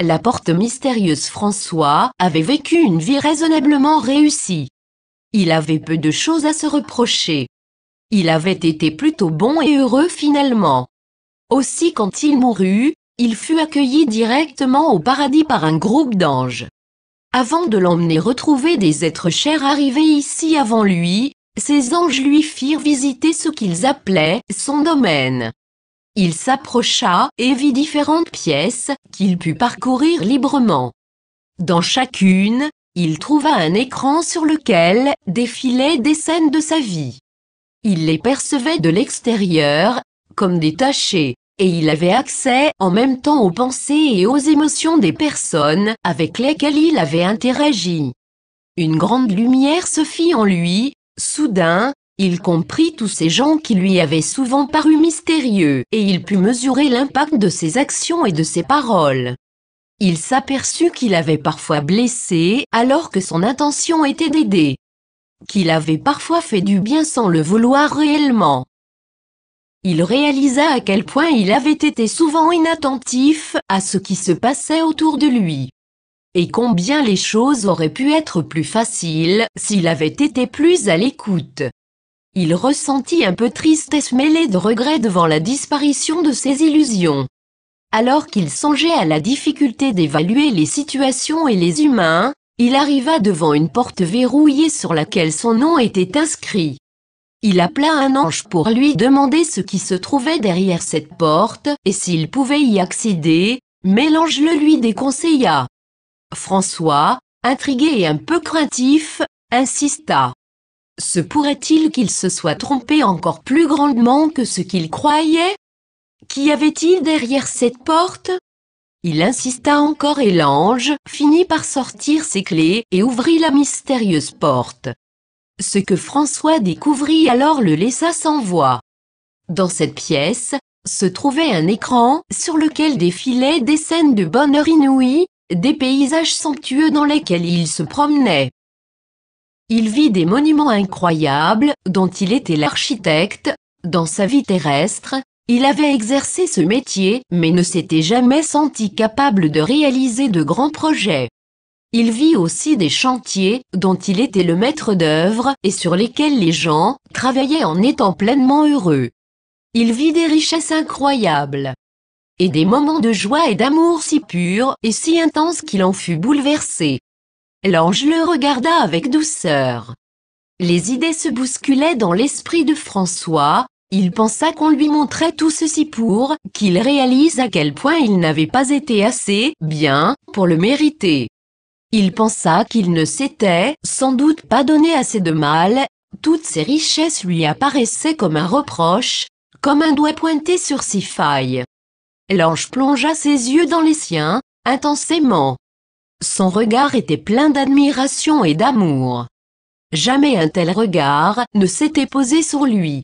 la porte mystérieuse François avait vécu une vie raisonnablement réussie. Il avait peu de choses à se reprocher. Il avait été plutôt bon et heureux finalement. Aussi quand il mourut, il fut accueilli directement au paradis par un groupe d'anges. Avant de l'emmener retrouver des êtres chers arrivés ici avant lui, ces anges lui firent visiter ce qu'ils appelaient son domaine. Il s'approcha et vit différentes pièces qu'il put parcourir librement. Dans chacune, il trouva un écran sur lequel défilaient des scènes de sa vie. Il les percevait de l'extérieur, comme détachés, et il avait accès en même temps aux pensées et aux émotions des personnes avec lesquelles il avait interagi. Une grande lumière se fit en lui, soudain, il comprit tous ces gens qui lui avaient souvent paru mystérieux, et il put mesurer l'impact de ses actions et de ses paroles. Il s'aperçut qu'il avait parfois blessé alors que son intention était d'aider. Qu'il avait parfois fait du bien sans le vouloir réellement. Il réalisa à quel point il avait été souvent inattentif à ce qui se passait autour de lui. Et combien les choses auraient pu être plus faciles s'il avait été plus à l'écoute. Il ressentit un peu de tristesse mêlée de regret devant la disparition de ses illusions. Alors qu'il songeait à la difficulté d'évaluer les situations et les humains, il arriva devant une porte verrouillée sur laquelle son nom était inscrit. Il appela un ange pour lui demander ce qui se trouvait derrière cette porte et s'il pouvait y accéder, mais l'ange le lui déconseilla. François, intrigué et un peu craintif, insista. Se pourrait-il qu'il se soit trompé encore plus grandement que ce qu'il croyait? Qu'y avait-il derrière cette porte? Il insista encore et l'ange finit par sortir ses clés et ouvrit la mystérieuse porte. Ce que François découvrit alors le laissa sans voix. Dans cette pièce, se trouvait un écran sur lequel défilaient des scènes de bonheur inouï, des paysages somptueux dans lesquels il se promenait. Il vit des monuments incroyables dont il était l'architecte. Dans sa vie terrestre, il avait exercé ce métier mais ne s'était jamais senti capable de réaliser de grands projets. Il vit aussi des chantiers dont il était le maître d'œuvre et sur lesquels les gens travaillaient en étant pleinement heureux. Il vit des richesses incroyables. Et des moments de joie et d'amour si purs et si intenses qu'il en fut bouleversé. L'ange le regarda avec douceur. Les idées se bousculaient dans l'esprit de François, il pensa qu'on lui montrait tout ceci pour qu'il réalise à quel point il n'avait pas été assez bien pour le mériter. Il pensa qu'il ne s'était sans doute pas donné assez de mal, toutes ces richesses lui apparaissaient comme un reproche, comme un doigt pointé sur ses failles. L'ange plongea ses yeux dans les siens, intensément. Son regard était plein d'admiration et d'amour. Jamais un tel regard ne s'était posé sur lui.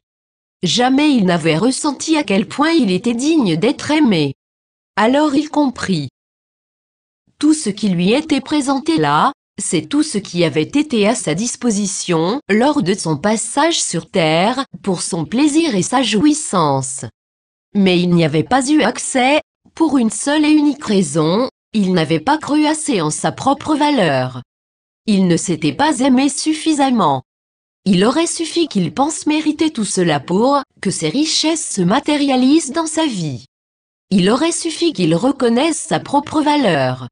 Jamais il n'avait ressenti à quel point il était digne d'être aimé. Alors il comprit. Tout ce qui lui était présenté là, c'est tout ce qui avait été à sa disposition lors de son passage sur Terre, pour son plaisir et sa jouissance. Mais il n'y avait pas eu accès, pour une seule et unique raison, il n'avait pas cru assez en sa propre valeur. Il ne s'était pas aimé suffisamment. Il aurait suffi qu'il pense mériter tout cela pour que ses richesses se matérialisent dans sa vie. Il aurait suffi qu'il reconnaisse sa propre valeur.